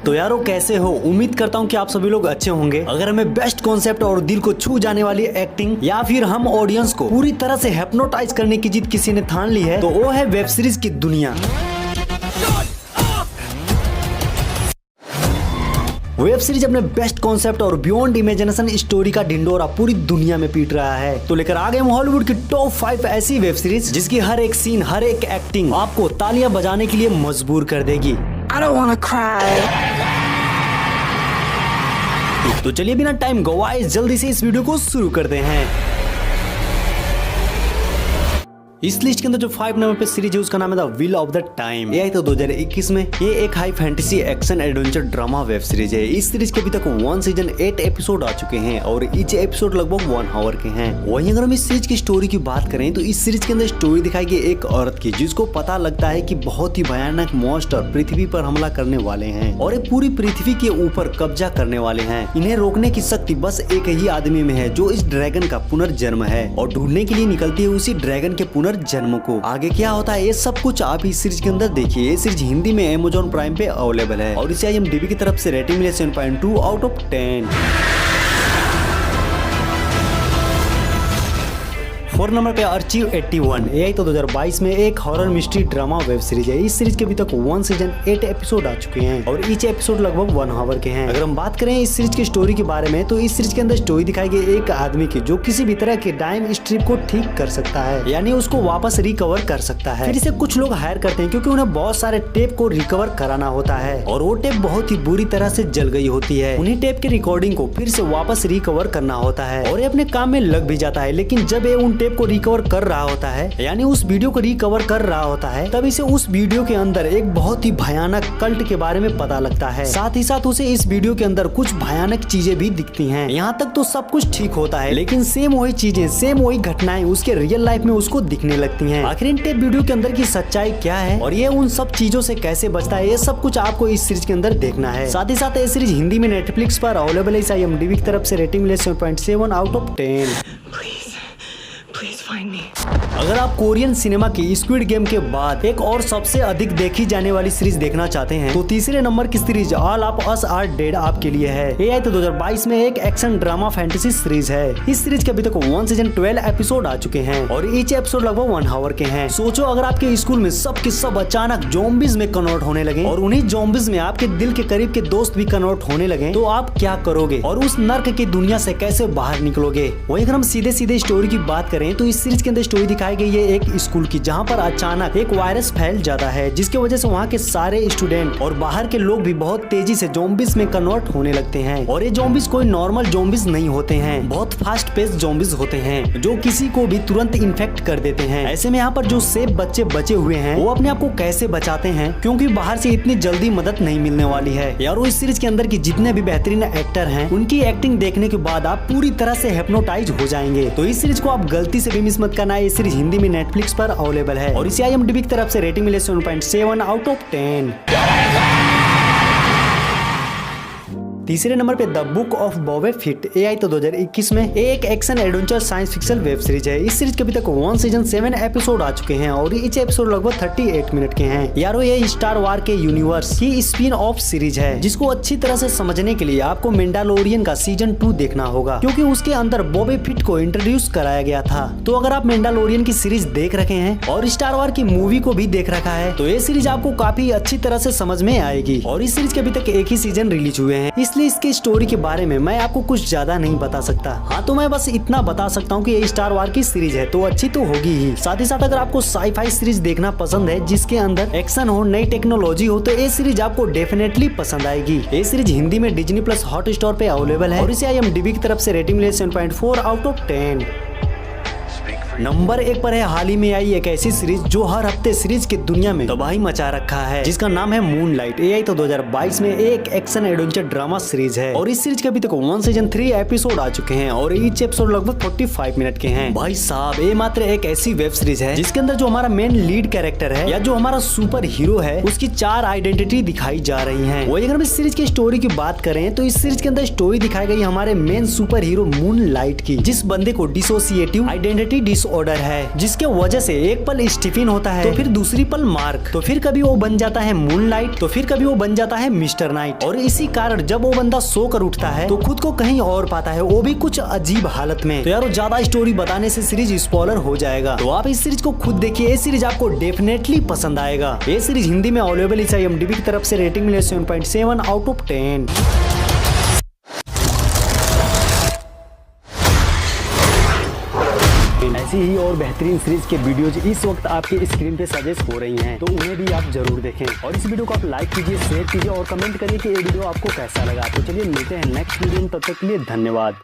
तो यारो कैसे हो, उम्मीद करता हूँ कि आप सभी लोग अच्छे होंगे। अगर हमें बेस्ट कॉन्सेप्ट और दिल को छू जाने वाली एक्टिंग या फिर हम ऑडियंस को पूरी तरह से हिप्नोटाइज करने की जिद किसी ने ठान ली है तो वो है वेब सीरीज की दुनिया। वेब सीरीज अपने बेस्ट कॉन्सेप्ट और बियॉन्ड इमेजिनेशन स्टोरी का ढिंडोरा पूरी दुनिया में पीट रहा है। तो लेकर आ गए हम हॉलीवुड की टॉप 5 ऐसी वेब सीरीज जिसकी हर एक सीन, हर एक एक्टिंग आपको तालियां बजाने के लिए मजबूर कर देगी। I don't wanna cry. तो चलिए बिना टाइम गवाए जल्दी से इस वीडियो को शुरू करते हैं। इस लिस्ट के अंदर जो 5 नंबर पे सीरीज है उसका नाम है the wheel of the time. ये आई तो 2021 में। ये एक high fantasy action adventure drama web series है। इस सीरीज के अभी तक 1 सीजन 8 एपिसोड आ चुके हैं और ईच एपिसोड लगभग 1 आवर के हैं। वहीं अगर हम इस सीरीज की स्टोरी की बात करें तो इस सीरीज के अंदर स्टोरी दिखाई गई एक औरत की जिसको पता लगता है कि बहुत ही भयानक मॉन्स्टर पृथ्वी पर हमला करने वाले हैं और ये पूरी पृथ्वी के ऊपर कब्जा करने वाले हैं। इन्हें रोकने की शक्ति बस एक ही आदमी में है जो इस ड्रैगन का पुनर्जन्म है और ढूंढने के लिए निकलती है उसी ड्रैगन के जन्म को। आगे क्या होता है ये सब कुछ आप इस सीरीज के अंदर देखिए। ये सीरीज हिंदी में Amazon प्राइम पे अवेलेबल है और इसे IMDb की तरफ से रेटिंग मिले 7.2 आउट ऑफ 10। 4 नंबर पे आर्चीव 81। ये आई तो 2022 में एक horror mystery drama web series है। इस सीरीज के अभी तक 1 सीजन 8 एपिसोड आ चुके हैं और ईच एपिसोड लगभग 1 आवर के हैं। अगर हम बात करें इस सीरीज की स्टोरी के बारे में तो इस सीरीज के अंदर स्टोरी दिखाई गई एक आदमी की जो किसी भी तरह के टाइम स्ट्रिप को ठीक कर सकता है, यानी उसको वापस रिकवर कर सकता है। फिर इसे कुछ लोग हायर करते हैं क्योंकि उन्हें बहुत सारे टेप को रिकवर कराना होता है और वो टेप बहुत ही बुरी तरह से जल गई होती है। उन्हीं टेप की रिकॉर्डिंग को फिर से वापस रिकवर करना होता है और ये अपने काम में लग भी जाता है। लेकिन जब ये उन टेप को रिकवर कर रहा होता है, यानी उस वीडियो को रिकवर कर रहा होता है, तब इसे उस वीडियो के अंदर एक बहुत ही भयानक कल्ट के बारे में पता लगता है। साथ ही साथ उसे इस वीडियो के अंदर कुछ भयानक चीजें भी दिखती हैं। यहाँ तक तो सब कुछ ठीक होता है लेकिन सेम वही चीजें, सेम वही घटनाएं उसके रियल लाइफ में उसको दिखने लगती हैं। आखिर इन टेप वीडियो के अंदर की सच्चाई क्या है और ये उन सब चीजों से कैसे बचता है, ये सब कुछ आपको इस सीरीज के अंदर देखना है। साथ ही साथ ये सीरीज हिंदी में नेटफ्लिक्स पर अवेलेबल है। IMDb की तरफ से रेटिंग मिले 7.7 out of 10। Please find me. अगर आप कोरियन सिनेमा की स्क्विड गेम के बाद एक और सबसे अधिक देखी जाने वाली सीरीज देखना चाहते हैं तो तीसरे नंबर की series all of us are dead आपके लिए है। ये आई तो 2022 में एक एक्शन ड्रामा फैंटेसी सीरीज है। इस सीरीज के अभी तक 1 सीजन 12 एपिसोड आ चुके हैं और ईच एपिसोड लगभग 1 आवर के हैं। सोचो अगर आपके स्कूल में सब के सब अचानक ज़ॉम्बीज में कन्वर्ट होने लगे और उन्हीं ज़ॉम्बीज में आपके दिल के करीब के दोस्त भी कन्वर्ट होने लगे तो आप क्या करोगे और उस नर्क की दुनिया से कैसे बाहर निकलोगे। वहीं अगर हम सीधे सीधे स्टोरी की बात करें तो इस सीरीज के अंदर स्टोरी दिखाई गई है एक स्कूल की जहां पर अचानक एक वायरस फैल जाता है जिसकी वजह से वहां के सारे स्टूडेंट और बाहर के लोग भी बहुत तेजी से ज़ॉम्बीज में कन्वर्ट होने लगते हैं और ये ज़ॉम्बीज कोई नॉर्मल ज़ॉम्बीज नहीं होते हैं, बहुत फास्ट पेस ज़ॉम्बीज होते हैं जो किसी को भी तुरंत इन्फेक्ट कर देते हैं। ऐसे में यहाँ पर जो सेफ बच्चे बचे हुए हैं वो अपने आप को कैसे बचाते हैं क्योंकि बाहर से इतनी जल्दी मदद नहीं मिलने वाली है। यार इस सीरीज के अंदर की जितने भी बेहतरीन एक्टर हैं उनकी एक्टिंग देखने के बाद आप पूरी तरह से हिप्नोटाइज हो जाएंगे। तो इस सीरीज को आप गलती से भी मिस मत करना। ये सीरीज हिंदी में नेटफ्लिक्स पर अवेलेबल है और इसे IMDb की तरफ से रेटिंग मिले 7.7 आउट ऑफ 10। तीसरे नंबर पे द बुक ऑफ बॉबे फिट। ये आई तो 2021 में एक action adventure science fiction web series है। इस सीरीज के अभी तक 1 सीजन 7 एपिसोड आ चुके हैं और ईच एपिसोड लगभग 38 मिनट के हैं। यारो ये स्टार वार के यूनिवर्स की स्पिन ऑफ सीरीज है जिसको अच्छी तरह से समझने के लिए आपको मैंडालोरियन का सीजन 2 देखना होगा क्योंकि उसके अंदर बॉबे फिट को इंट्रोड्यूस कराया गया था। तो अगर आप मैंडालोरियन की सीरीज देख रखे हैं और स्टार वार की मूवी को भी देख रखा है तो ये सीरीज आपको काफी अच्छी तरह से समझ में आएगी। और इस सीरीज के अभी तक एक ही सीजन रिलीज हुए हैं इसलिए इसकी स्टोरी के बारे में मैं आपको कुछ ज्यादा नहीं बता सकता। हाँ तो मैं बस इतना बता सकता हूँ कि ये स्टार वार की सीरीज है तो अच्छी तो होगी ही। साथ ही साथ अगर आपको साई-फाई सीरीज देखना पसंद है जिसके अंदर एक्शन हो, नई टेक्नोलॉजी हो तो ये सीरीज आपको डेफिनेटली पसंद आएगी। ये सीरीज हिंदी में डिज्नी प्लस हॉटस्टार पे अवेलेबल है और इसे IMDb की तरफ से रेटिंग मिले 7.4 आउट ऑफ 10। नंबर 1 पर है हाल ही में आई एक ऐसी सीरीज जो हर हफ्ते सीरीज की दुनिया में तबाही मचा रखा है जिसका नाम है मूनलाइट। ये आई तो 2022 में एक एक्शन एडवेंचर ड्रामा सीरीज है और इस सीरीज के अभी तक 1 सीजन 3 एपिसोड आ चुके हैं और ईच एपिसोड लगभग 45 मिनट के हैं। भाई साहब ये मात्र एक ऐसी वेब सीरीज है जिसके अंदर जो हमारा मेन लीड कैरेक्टर है या जो हमारा सुपर हीरो है उसकी 4 आइडेंटिटी दिखाई जा रही है। वही अगर हम इस सीरीज की स्टोरी की बात करें तो इस सीरीज के अंदर स्टोरी दिखाई गई हमारे मेन सुपर हीरो मूनलाइट की, जिस बंदे को डिसोसिएटिव आइडेंटिटी डिसऑर्डर है, जिसके वजह से एक पल स्टीफन होता है तो फिर दूसरी पल मार्क, तो फिर कभी वो बन जाता है मूनलाइट, तो फिर कभी वो बन जाता है मिस्टर नाइट। और इसी कारण जब वो बंदा सोकर उठता है तो खुद को कहीं और पाता है, वो भी कुछ अजीब हालत में। तो यार ज्यादा स्टोरी बताने से सीरीज स्पॉइलर हो जाएगा, तो आप इस सीरीज को खुद देखिए। ये सीरीज आपको डेफिनेटली पसंद आएगा। ये सीरीज हिंदी में अवेलेबल है। IMDb की तरफ से रेटिंग मिले 7.7 आउट ऑफ 10। ऐसी ही और बेहतरीन सीरीज के वीडियोज इस वक्त आपके स्क्रीन पे सजेस्ट हो रही हैं, तो उन्हें भी आप जरूर देखें। और इस वीडियो को आप लाइक कीजिए, शेयर कीजिए और कमेंट करिए कि ये वीडियो आपको कैसा लगा। तो चलिए मिलते हैं नेक्स्ट वीडियो में, तब तक के लिए धन्यवाद।